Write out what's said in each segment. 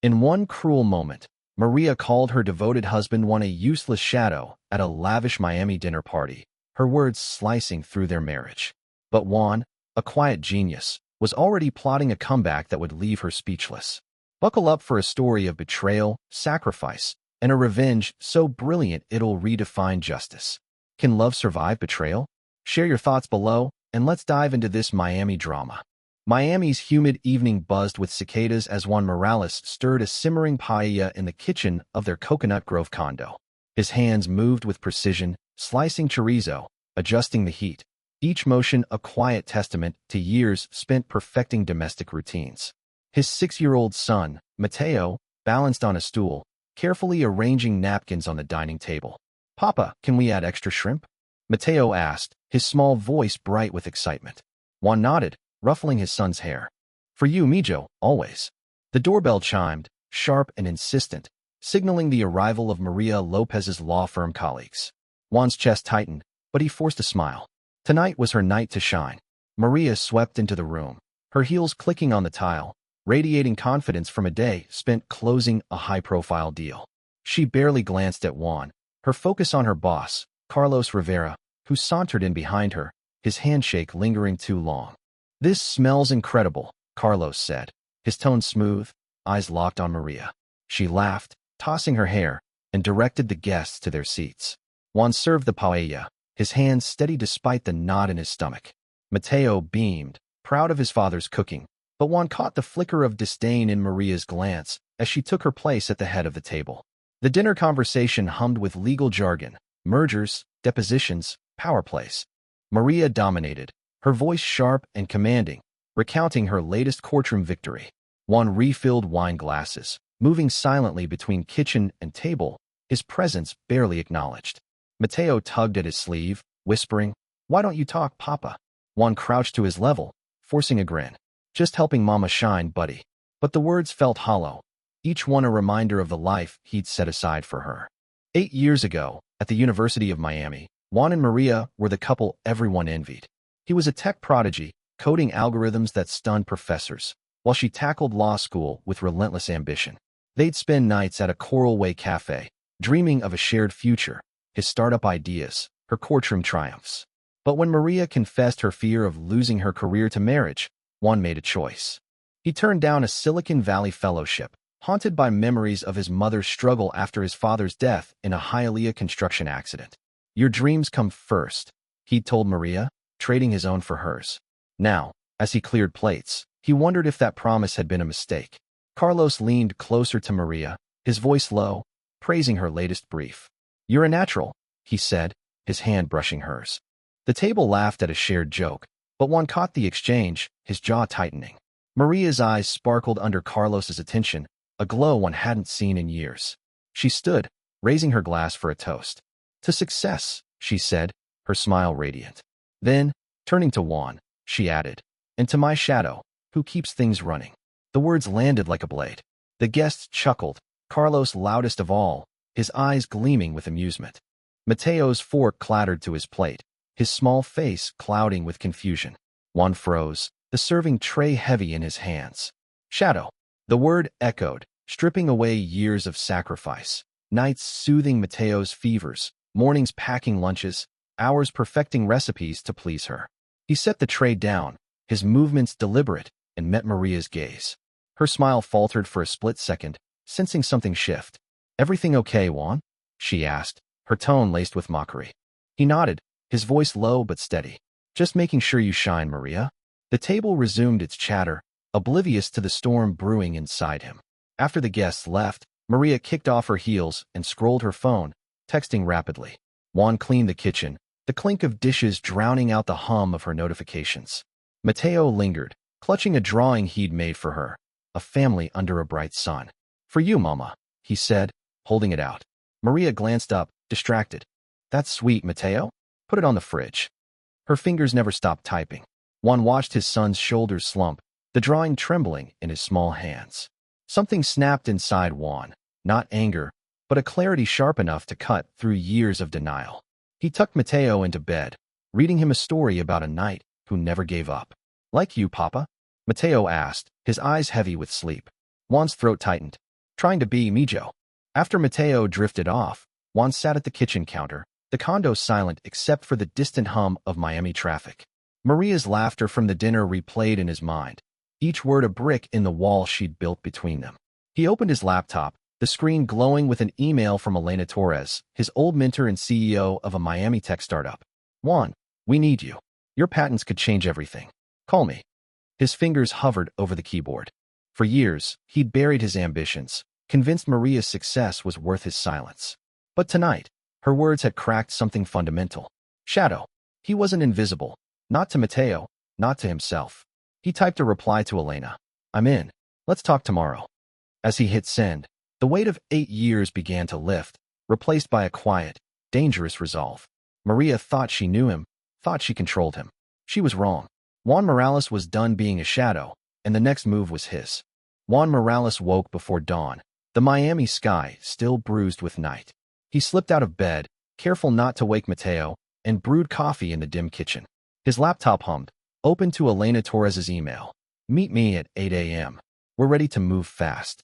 In one cruel moment, Maria called her devoted husband Juan a useless shadow at a lavish Miami dinner party, her words slicing through their marriage. But Juan, a quiet genius, was already plotting a comeback that would leave her speechless. Buckle up for a story of betrayal, sacrifice, and a revenge so brilliant it'll redefine justice. Can love survive betrayal? Share your thoughts below, and let's dive into this Miami drama. Miami's humid evening buzzed with cicadas as Juan Morales stirred a simmering paella in the kitchen of their Coconut Grove condo. His hands moved with precision, slicing chorizo, adjusting the heat, each motion a quiet testament to years spent perfecting domestic routines. His 6-year-old son, Mateo, balanced on a stool, carefully arranging napkins on the dining table. "Papa, can we add extra shrimp?" Mateo asked, his small voice bright with excitement. Juan nodded, ruffling his son's hair. "For you, Mijo, always." The doorbell chimed, sharp and insistent, signaling the arrival of Maria Lopez's law firm colleagues. Juan's chest tightened, but he forced a smile. Tonight was her night to shine. Maria swept into the room, her heels clicking on the tile, radiating confidence from a day spent closing a high-profile deal. She barely glanced at Juan, her focus on her boss, Carlos Rivera, who sauntered in behind her, his handshake lingering too long. "This smells incredible," Carlos said, his tone smooth, eyes locked on Maria. She laughed, tossing her hair, and directed the guests to their seats. Juan served the paella, his hands steady despite the knot in his stomach. Mateo beamed, proud of his father's cooking, but Juan caught the flicker of disdain in Maria's glance as she took her place at the head of the table. The dinner conversation hummed with legal jargon, mergers, depositions, power plays. Maria dominated, her voice sharp and commanding, recounting her latest courtroom victory. Juan refilled wine glasses, moving silently between kitchen and table, his presence barely acknowledged. Mateo tugged at his sleeve, whispering, "Why don't you talk, Papa?" Juan crouched to his level, forcing a grin. "Just helping Mama shine, buddy." But the words felt hollow, each one a reminder of the life he'd set aside for her. 8 years ago, at the University of Miami, Juan and Maria were the couple everyone envied. He was a tech prodigy, coding algorithms that stunned professors, while she tackled law school with relentless ambition. They'd spend nights at a Coral Way cafe, dreaming of a shared future, his startup ideas, her courtroom triumphs. But when Maria confessed her fear of losing her career to marriage, Juan made a choice. He turned down a Silicon Valley fellowship, haunted by memories of his mother's struggle after his father's death in a Hialeah construction accident. "Your dreams come first," he'd told Maria, trading his own for hers. Now, as he cleared plates, he wondered if that promise had been a mistake. Carlos leaned closer to Maria, his voice low, praising her latest brief. "You're a natural," he said, his hand brushing hers. The table laughed at a shared joke, but Juan caught the exchange, his jaw tightening. Maria's eyes sparkled under Carlos's attention, a glow one hadn't seen in years. She stood, raising her glass for a toast. "To success," she said, her smile radiant. Then, turning to Juan, she added, "And to my shadow, who keeps things running." The words landed like a blade. The guests chuckled, Carlos loudest of all, his eyes gleaming with amusement. Mateo's fork clattered to his plate, his small face clouding with confusion. Juan froze, the serving tray heavy in his hands. "Shadow." The word echoed, stripping away years of sacrifice. Nights soothing Mateo's fevers, mornings packing lunches, hours perfecting recipes to please her. He set the tray down, his movements deliberate, and met Maria's gaze. Her smile faltered for a split second, sensing something shift. "Everything okay, Juan?" she asked, her tone laced with mockery. He nodded, his voice low but steady. "Just making sure you shine, Maria." The table resumed its chatter, oblivious to the storm brewing inside him. After the guests left, Maria kicked off her heels and scrolled her phone, texting rapidly. Juan cleaned the kitchen, the clink of dishes drowning out the hum of her notifications. Mateo lingered, clutching a drawing he'd made for her, a family under a bright sun. "For you, Mama," he said, holding it out. Maria glanced up, distracted. "That's sweet, Mateo. Put it on the fridge." Her fingers never stopped typing. Juan watched his son's shoulders slump, the drawing trembling in his small hands. Something snapped inside Juan, not anger, but a clarity sharp enough to cut through years of denial. He tucked Mateo into bed, reading him a story about a knight who never gave up. "Like you, Papa?" Mateo asked, his eyes heavy with sleep. Juan's throat tightened, trying to be Mijo. After Mateo drifted off, Juan sat at the kitchen counter, the condo silent except for the distant hum of Miami traffic. Maria's laughter from the dinner replayed in his mind, each word a brick in the wall she'd built between them. He opened his laptop, the screen glowing with an email from Elena Torres, his old mentor and CEO of a Miami tech startup. Juan, we need you. Your patents could change everything. Call me. His fingers hovered over the keyboard. For years, he'd buried his ambitions, convinced Maria's success was worth his silence. But tonight, her words had cracked something fundamental. Shadow. He wasn't invisible. Not to Mateo, not to himself. He typed a reply to Elena. I'm in. Let's talk tomorrow. As he hit send, the weight of 8 years began to lift, replaced by a quiet, dangerous resolve. Maria thought she knew him, thought she controlled him. She was wrong. Juan Morales was done being a shadow, and the next move was his. Juan Morales woke before dawn, the Miami sky still bruised with night. He slipped out of bed, careful not to wake Mateo, and brewed coffee in the dim kitchen. His laptop hummed, open to Elena Torres's email. Meet me at 8 a.m. We're ready to move fast.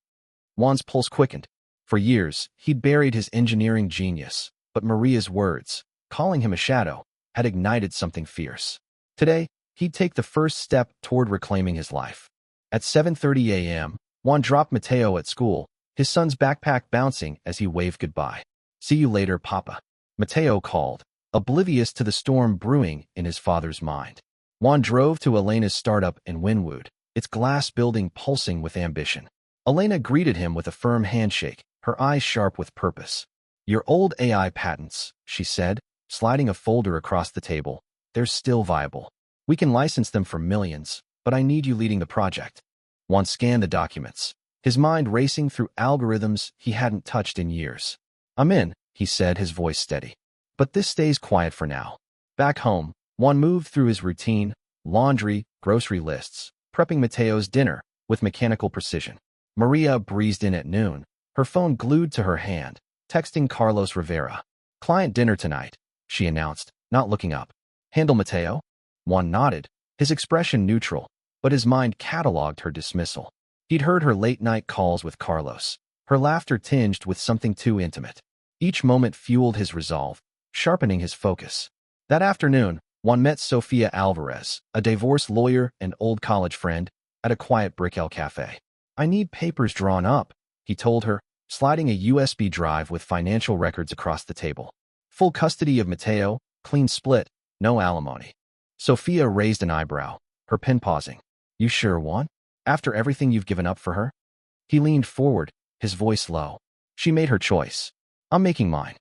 Juan's pulse quickened. For years, he'd buried his engineering genius, but Maria's words, calling him a shadow, had ignited something fierce. Today, he'd take the first step toward reclaiming his life. At 7:30 a.m., Juan dropped Mateo at school, his son's backpack bouncing as he waved goodbye. See you later, Papa. Mateo called, oblivious to the storm brewing in his father's mind. Juan drove to Elena's startup in Wynwood, its glass building pulsing with ambition. Elena greeted him with a firm handshake, her eyes sharp with purpose. Your old AI patents, she said, sliding a folder across the table. They're still viable. We can license them for millions, but I need you leading the project. Juan scanned the documents, his mind racing through algorithms he hadn't touched in years. I'm in, he said, his voice steady. But this stays quiet for now. Back home, Juan moved through his routine, laundry, grocery lists, prepping Mateo's dinner with mechanical precision. Maria breezed in at noon, her phone glued to her hand, texting Carlos Rivera. Client dinner tonight, she announced, not looking up. Handle Mateo? Juan nodded, his expression neutral, but his mind cataloged her dismissal. He'd heard her late-night calls with Carlos, her laughter tinged with something too intimate. Each moment fueled his resolve, sharpening his focus. That afternoon, Juan met Sofia Alvarez, a divorce lawyer and old college friend, at a quiet Brickell cafe. I need papers drawn up, he told her, sliding a USB drive with financial records across the table. Full custody of Mateo, clean split, no alimony. Sofia raised an eyebrow, her pen pausing. You sure, Juan? After everything you've given up for her? He leaned forward, his voice low. She made her choice. I'm making mine.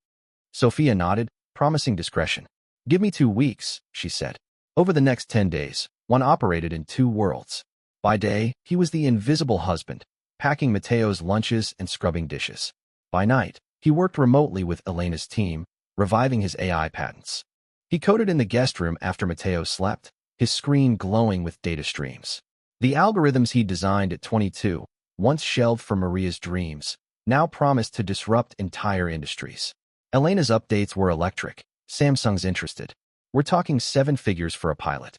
Sofia nodded, promising discretion. Give me 2 weeks, she said. Over the next 10 days, Juan operated in 2 worlds. By day, he was the invisible husband, packing Mateo's lunches and scrubbing dishes. By night, he worked remotely with Elena's team, reviving his AI patents. He coded in the guest room after Mateo slept, his screen glowing with data streams. The algorithms he designed at 22, once shelved for Maria's dreams, now promised to disrupt entire industries. Elena's updates were electric, Samsung's interested. We're talking 7 figures for a pilot.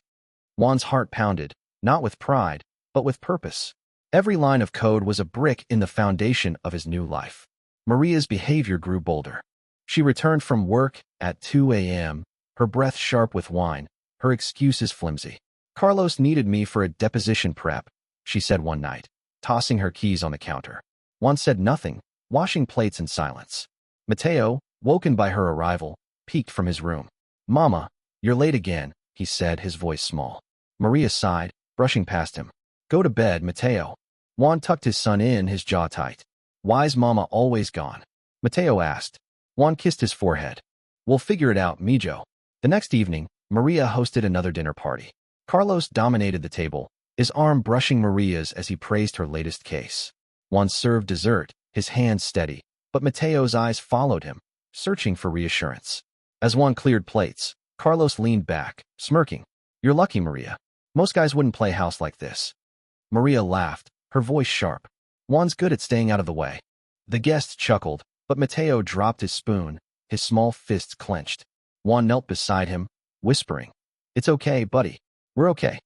Juan's heart pounded, not with pride, but with purpose. Every line of code was a brick in the foundation of his new life. Maria's behavior grew bolder. She returned from work at 2 a.m., her breath sharp with wine, her excuses flimsy. Carlos needed me for a deposition prep, she said one night, tossing her keys on the counter. Juan said nothing, washing plates in silence. Mateo, woken by her arrival, peeked from his room. Mama, you're late again, he said, his voice small. Maria sighed, brushing past him. Go to bed, Mateo. Juan tucked his son in, his jaw tight. Why's Mama always gone? Mateo asked. Juan kissed his forehead. We'll figure it out, Mijo. The next evening, Maria hosted another dinner party. Carlos dominated the table, his arm brushing Maria's as he praised her latest case. Juan served dessert, his hands steady, but Mateo's eyes followed him, searching for reassurance. As Juan cleared plates, Carlos leaned back, smirking. You're lucky, Maria. Most guys wouldn't play house like this. Maria laughed, her voice sharp. Juan's good at staying out of the way. The guests chuckled, but Mateo dropped his spoon, his small fists clenched. Juan knelt beside him, whispering, It's okay, buddy. We're okay.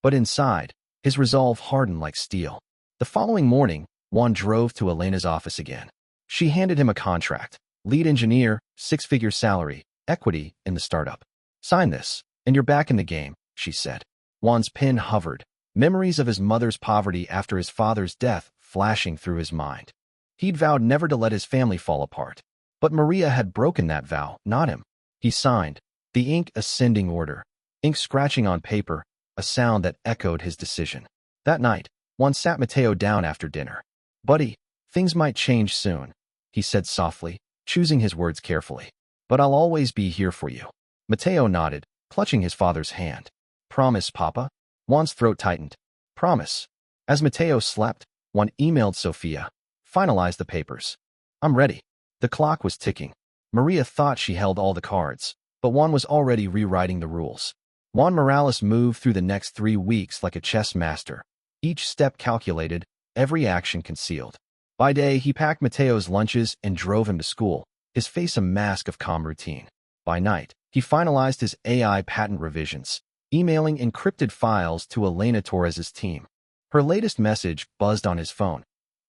But inside, his resolve hardened like steel. The following morning, Juan drove to Elena's office again. She handed him a contract. Lead engineer, 6-figure salary, equity in the startup. Sign this, and you're back in the game, she said. Juan's pen hovered, memories of his mother's poverty after his father's death flashing through his mind. He'd vowed never to let his family fall apart. But Maria had broken that vow, not him. He signed, the ink ascending order, ink scratching on paper, a sound that echoed his decision. That night, Juan sat Mateo down after dinner. "Buddy, things might change soon," he said softly, choosing his words carefully. "But I'll always be here for you." Mateo nodded, clutching his father's hand. "Promise, Papa?" Juan's throat tightened. "Promise." As Mateo slept, Juan emailed Sofia. "Finalize the papers. I'm ready." The clock was ticking. Maria thought she held all the cards, but Juan was already rewriting the rules. Juan Morales moved through the next 3 weeks like a chess master, each step calculated, every action concealed. By day, he packed Mateo's lunches and drove him to school, his face a mask of calm routine. By night, he finalized his AI patent revisions, emailing encrypted files to Elena Torres's team. Her latest message buzzed on his phone.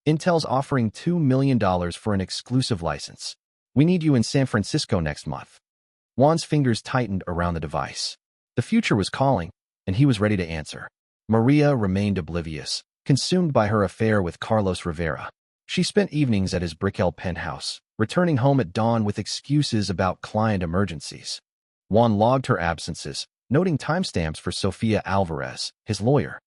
"Intel's offering $2 million for an exclusive license. We need you in San Francisco next month." Juan's fingers tightened around the device. The future was calling, and he was ready to answer. Maria remained oblivious, consumed by her affair with Carlos Rivera. She spent evenings at his Brickell penthouse, returning home at dawn with excuses about client emergencies. Juan logged her absences, noting timestamps for Sofia Alvarez, his lawyer.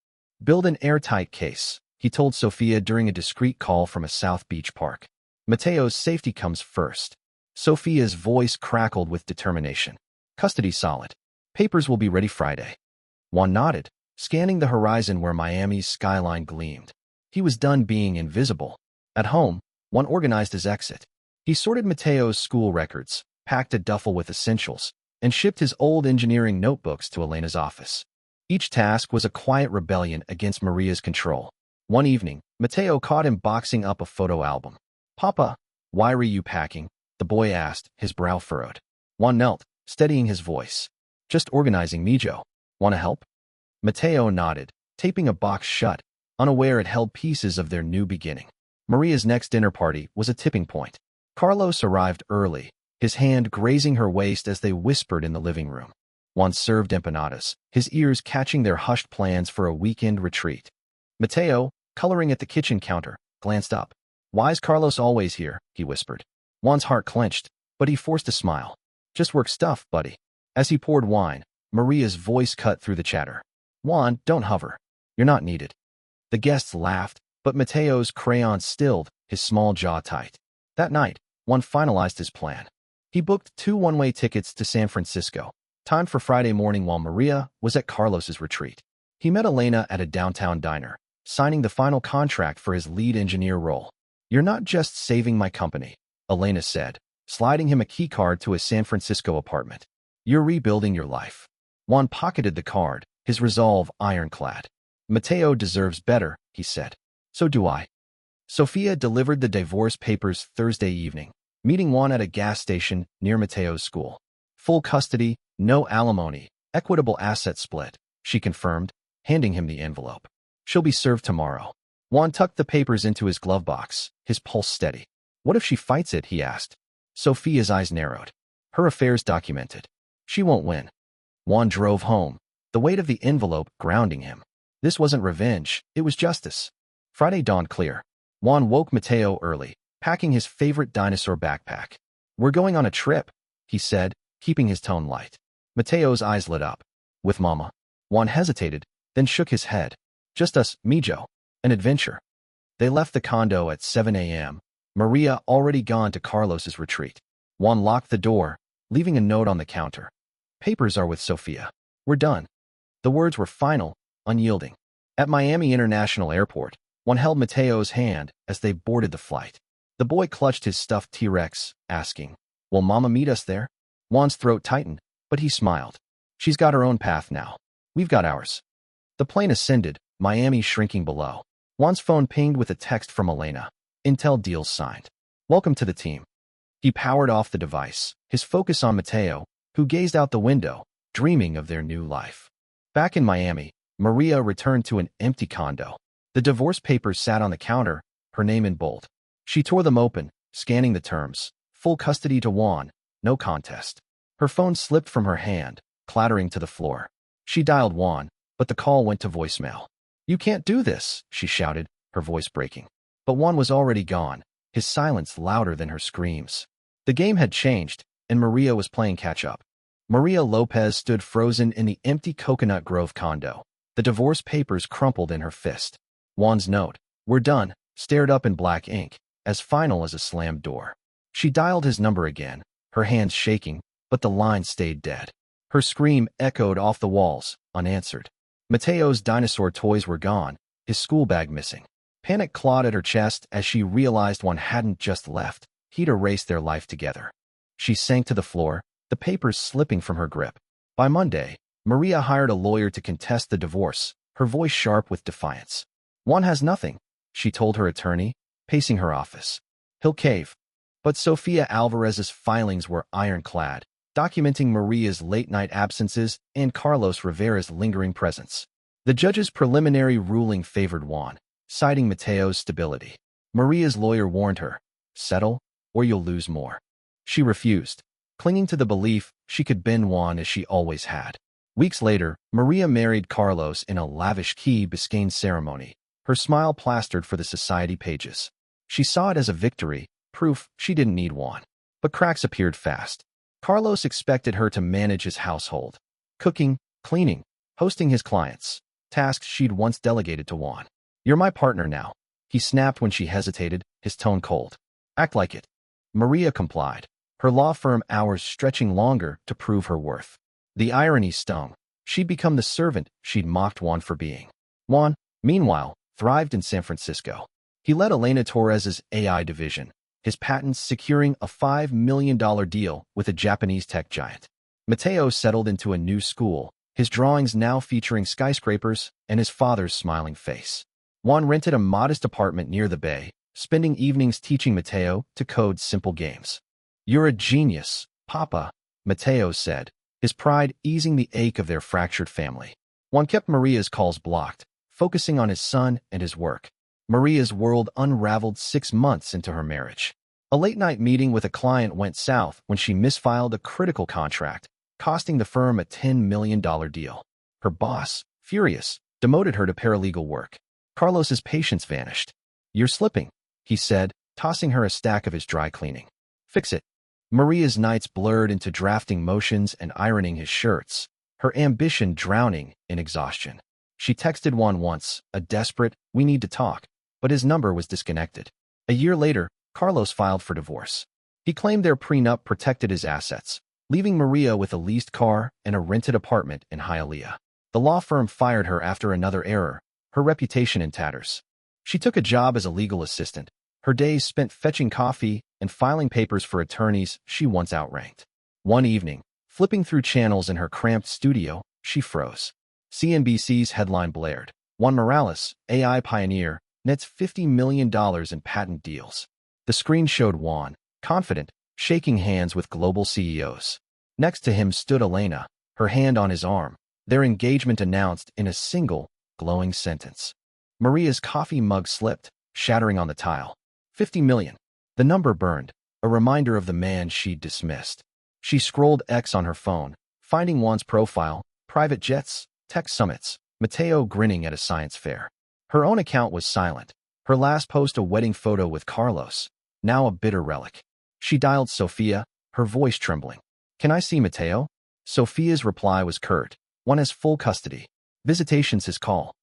"Build an airtight case," he told Sofia during a discreet call from a South Beach park. "Mateo's safety comes first." Sofia's voice crackled with determination. "Custody solid. Papers will be ready Friday." Juan nodded, scanning the horizon where Miami's skyline gleamed. He was done being invisible. At home, Juan organized his exit. He sorted Mateo's school records, packed a duffel with essentials, and shipped his old engineering notebooks to Elena's office. Each task was a quiet rebellion against Maria's control. One evening, Mateo caught him boxing up a photo album. "Papa, why were you packing?" the boy asked, his brow furrowed. Juan knelt, steadying his voice. "Just organizing, Mijo. Want to help?" Mateo nodded, taping a box shut, unaware it held pieces of their new beginning. Maria's next dinner party was a tipping point. Carlos arrived early, his hand grazing her waist as they whispered in the living room. Juan served empanadas, his ears catching their hushed plans for a weekend retreat. Mateo, coloring at the kitchen counter, glanced up. "Why's Carlos always here?" he whispered. Juan's heart clenched, but he forced a smile. "Just work stuff, buddy." As he poured wine, Maria's voice cut through the chatter. "Juan, don't hover. You're not needed." The guests laughed, but Mateo's crayon stilled, his small jaw tight. That night, Juan finalized his plan. He booked 2 one-way tickets to San Francisco, timed for Friday morning while Maria was at Carlos's retreat. He met Elena at a downtown diner, signing the final contract for his lead engineer role. "You're not just saving my company," Elena said, sliding him a keycard to his San Francisco apartment. "You're rebuilding your life." Juan pocketed the card, his resolve ironclad. "Mateo deserves better," he said. "So do I." Sofia delivered the divorce papers Thursday evening, meeting Juan at a gas station near Mateo's school. "Full custody, no alimony, equitable asset split," she confirmed, handing him the envelope. "She'll be served tomorrow." Juan tucked the papers into his glove box, his pulse steady. "What if she fights it?" he asked. Sophia's eyes narrowed. "Her affair's documented. She won't win." Juan drove home, the weight of the envelope grounding him. This wasn't revenge, it was justice. Friday dawned clear. Juan woke Mateo early, packing his favorite dinosaur backpack. "We're going on a trip," he said, keeping his tone light. Mateo's eyes lit up. "With Mama?" Juan hesitated, then shook his head. "Just us, Mijo. An adventure." They left the condo at 7 a.m., Maria already gone to Carlos's retreat. Juan locked the door, leaving a note on the counter. "Papers are with Sofia. We're done." The words were final, unyielding. At Miami International Airport, Juan held Mateo's hand as they boarded the flight. The boy clutched his stuffed T-Rex, asking, "Will Mama meet us there?" Juan's throat tightened, but he smiled. "She's got her own path now. We've got ours." The plane ascended, Miami shrinking below. Juan's phone pinged with a text from Elena. "Intel deals signed. Welcome to the team." He powered off the device, his focus on Mateo, who gazed out the window, dreaming of their new life. Back in Miami, Maria returned to an empty condo. The divorce papers sat on the counter, her name in bold. She tore them open, scanning the terms. Full custody to Juan, no contest. Her phone slipped from her hand, clattering to the floor. She dialed Juan, but the call went to voicemail. "You can't do this," she shouted, her voice breaking. But Juan was already gone, his silence louder than her screams. The game had changed, and Maria was playing catch-up. Maria Lopez stood frozen in the empty Coconut Grove condo. The divorce papers crumpled in her fist. Juan's note, "We're done," stared up in black ink, as final as a slammed door. She dialed his number again, her hands shaking, but the line stayed dead. Her scream echoed off the walls, unanswered. Mateo's dinosaur toys were gone, his school bag missing. Panic clawed at her chest as she realized Juan hadn't just left, he'd erased their life together. She sank to the floor, the papers slipping from her grip. By Monday, Maria hired a lawyer to contest the divorce, her voice sharp with defiance. "Juan has nothing," she told her attorney, pacing her office. "He'll cave." But Sofia Alvarez's filings were ironclad, documenting Maria's late-night absences and Carlos Rivera's lingering presence. The judge's preliminary ruling favored Juan, citing Mateo's stability. Maria's lawyer warned her, "Settle, or you'll lose more." She refused, clinging to the belief she could bend Juan as she always had. Weeks later, Maria married Carlos in a lavish Key Biscayne ceremony, her smile plastered for the society pages. She saw it as a victory, proof she didn't need Juan. But cracks appeared fast. Carlos expected her to manage his household, cooking, cleaning, hosting his clients, tasks she'd once delegated to Juan. "You're my partner now," he snapped when she hesitated, his tone cold. "Act like it." Maria complied, her law firm hours stretching longer to prove her worth. The irony stung. She'd become the servant she'd mocked Juan for being. Juan, meanwhile, thrived in San Francisco. He led Elena Torres's AI division, his patents securing a $5 million deal with a Japanese tech giant. Mateo settled into a new school, his drawings now featuring skyscrapers and his father's smiling face. Juan rented a modest apartment near the bay, spending evenings teaching Mateo to code simple games. "You're a genius, Papa," Mateo said, his pride easing the ache of their fractured family. Juan kept Maria's calls blocked, focusing on his son and his work. Maria's world unraveled 6 months into her marriage. A late-night meeting with a client went south when she misfiled a critical contract, costing the firm a $10 million deal. Her boss, furious, demoted her to paralegal work. Carlos's patience vanished. "You're slipping," he said, tossing her a stack of his dry cleaning. "Fix it." Maria's nights blurred into drafting motions and ironing his shirts, her ambition drowning in exhaustion. She texted Juan once, a desperate, "We need to talk," but his number was disconnected. A year later, Carlos filed for divorce. He claimed their prenup protected his assets, leaving Maria with a leased car and a rented apartment in Hialeah. The law firm fired her after another error, her reputation in tatters. She took a job as a legal assistant, her days spent fetching coffee and filing papers for attorneys she once outranked. One evening, flipping through channels in her cramped studio, she froze. CNBC's headline blared, "Juan Morales, AI pioneer, nets $50 million in patent deals." The screen showed Juan, confident, shaking hands with global CEOs. Next to him stood Elena, her hand on his arm, their engagement announced in a single, glowing sentence. Maria's coffee mug slipped, shattering on the tile. 50 million. The number burned, a reminder of the man she'd dismissed. She scrolled X on her phone, finding Juan's profile, private jets, tech summits, Mateo grinning at a science fair. Her own account was silent, her last post a wedding photo with Carlos, now a bitter relic. She dialed Sofia, her voice trembling. "Can I see Mateo?" Sofia's reply was curt. "Juan has full custody. Visitation's his call."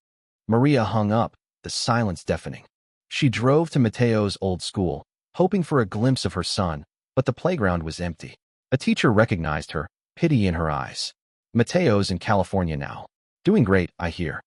Maria hung up, the silence deafening. She drove to Mateo's old school, hoping for a glimpse of her son, but the playground was empty. A teacher recognized her, pity in her eyes. "Mateo's in California now. Doing great, I hear."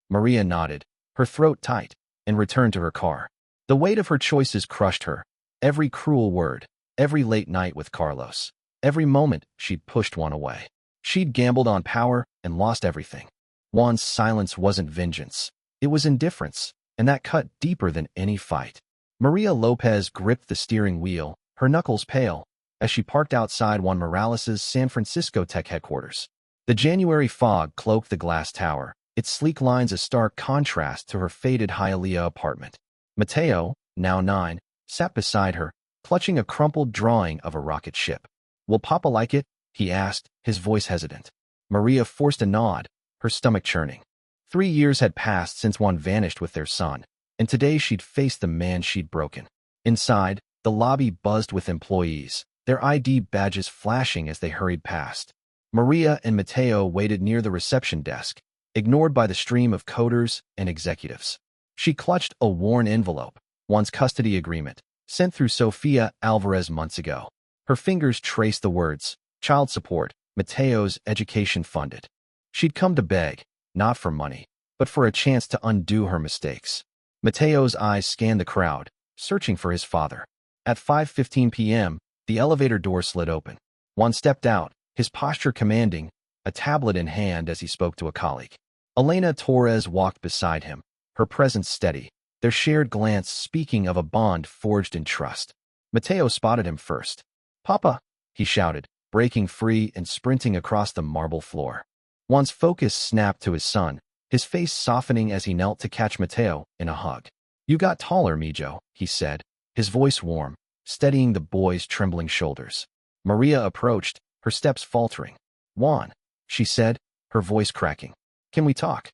Maria nodded, her throat tight, and returned to her car. The weight of her choices crushed her. Every cruel word, every late night with Carlos, every moment she'd pushed Juan away. She'd gambled on power and lost everything. Juan's silence wasn't vengeance. It was indifference, and that cut deeper than any fight. Maria Lopez gripped the steering wheel, her knuckles pale, as she parked outside Juan Morales' San Francisco tech headquarters. The January fog cloaked the glass tower, its sleek lines a stark contrast to her faded Hialeah apartment. Mateo, now 9, sat beside her, clutching a crumpled drawing of a rocket ship. "Will Papa like it?" he asked, his voice hesitant. Maria forced a nod, her stomach churning. 3 years had passed since Juan vanished with their son, and today she'd faced the man she'd broken. Inside, the lobby buzzed with employees, their ID badges flashing as they hurried past. Maria and Mateo waited near the reception desk, ignored by the stream of coders and executives. She clutched a worn envelope, Juan's custody agreement, sent through Sofia Alvarez months ago. Her fingers traced the words, child support, Mateo's education funded. She'd come to beg, not for money, but for a chance to undo her mistakes. Mateo's eyes scanned the crowd, searching for his father. At 5:15 p.m., the elevator door slid open. Juan stepped out, his posture commanding, a tablet in hand as he spoke to a colleague. Elena Torres walked beside him, her presence steady, their shared glance speaking of a bond forged in trust. Mateo spotted him first. "Papa!" he shouted, breaking free and sprinting across the marble floor. Juan's focus snapped to his son, his face softening as he knelt to catch Mateo in a hug. "You got taller, Mijo," he said, his voice warm, steadying the boy's trembling shoulders. Maria approached, her steps faltering. "Juan," she said, her voice cracking. "Can we talk?"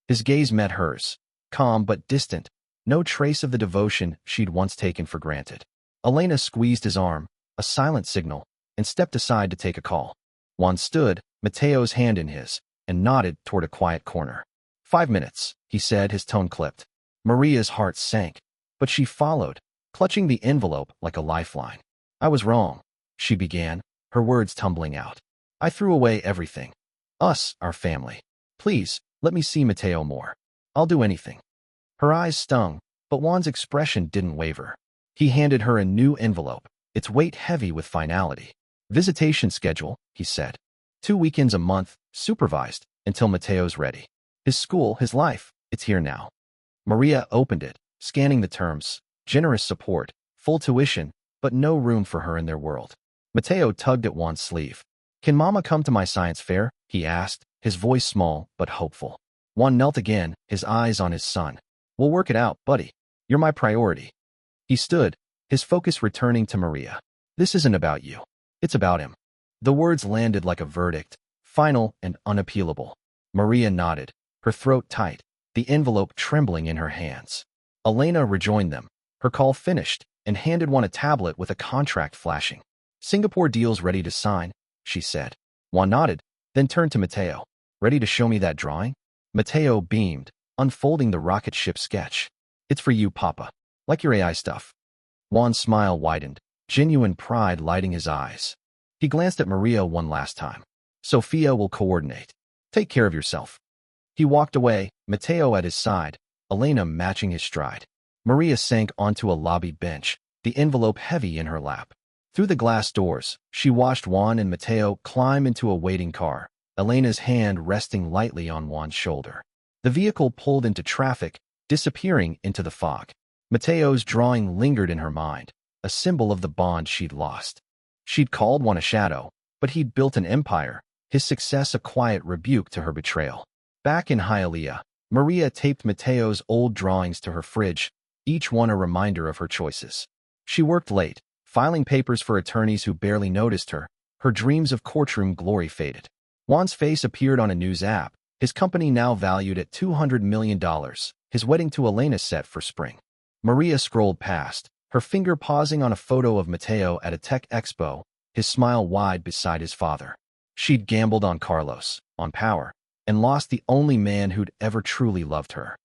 His gaze met hers, calm but distant, no trace of the devotion she'd once taken for granted. Elena squeezed his arm, a silent signal, and stepped aside to take a call. Juan stood, Mateo's hand in his, and nodded toward a quiet corner. 5 minutes, he said, his tone clipped. Maria's heart sank, but she followed, clutching the envelope like a lifeline. "I was wrong," she began, her words tumbling out. "I threw away everything. Us, our family. Please, let me see Mateo more. I'll do anything." Her eyes stung, but Juan's expression didn't waver. He handed her a new envelope, its weight heavy with finality. "Visitation schedule," he said. 2 weekends a month, supervised, until Mateo's ready. His school, his life, it's here now. Maria opened it, scanning the terms. Generous support, full tuition, but no room for her in their world. Mateo tugged at Juan's sleeve. "Can Mama come to my science fair?" he asked, his voice small but hopeful. Juan knelt again, his eyes on his son. "We'll work it out, buddy. You're my priority." He stood, his focus returning to Maria. "This isn't about you. It's about him." The words landed like a verdict, final and unappealable. Maria nodded, her throat tight, the envelope trembling in her hands. Elena rejoined them, her call finished, and handed Juan a tablet with a contract flashing. "Singapore deal's ready to sign," she said. Juan nodded, then turned to Mateo. "Ready to show me that drawing?" Mateo beamed, unfolding the rocket ship sketch. "It's for you, Papa. Like your AI stuff." Juan's smile widened, genuine pride lighting his eyes. He glanced at Maria one last time. "Sofia will coordinate. Take care of yourself." He walked away, Mateo at his side, Elena matching his stride. Maria sank onto a lobby bench, the envelope heavy in her lap. Through the glass doors, she watched Juan and Mateo climb into a waiting car, Elena's hand resting lightly on Juan's shoulder. The vehicle pulled into traffic, disappearing into the fog. Mateo's drawing lingered in her mind, a symbol of the bond she'd lost. She'd called Juan a shadow, but he'd built an empire, his success a quiet rebuke to her betrayal. Back in Hialeah, Maria taped Mateo's old drawings to her fridge, each one a reminder of her choices. She worked late, filing papers for attorneys who barely noticed her. Her dreams of courtroom glory faded. Juan's face appeared on a news app, his company now valued at $200 million, his wedding to Elena set for spring. Maria scrolled past, her finger pausing on a photo of Mateo at a tech expo, his smile wide beside his father. She'd gambled on Carlos, on power, and lost the only man who'd ever truly loved her.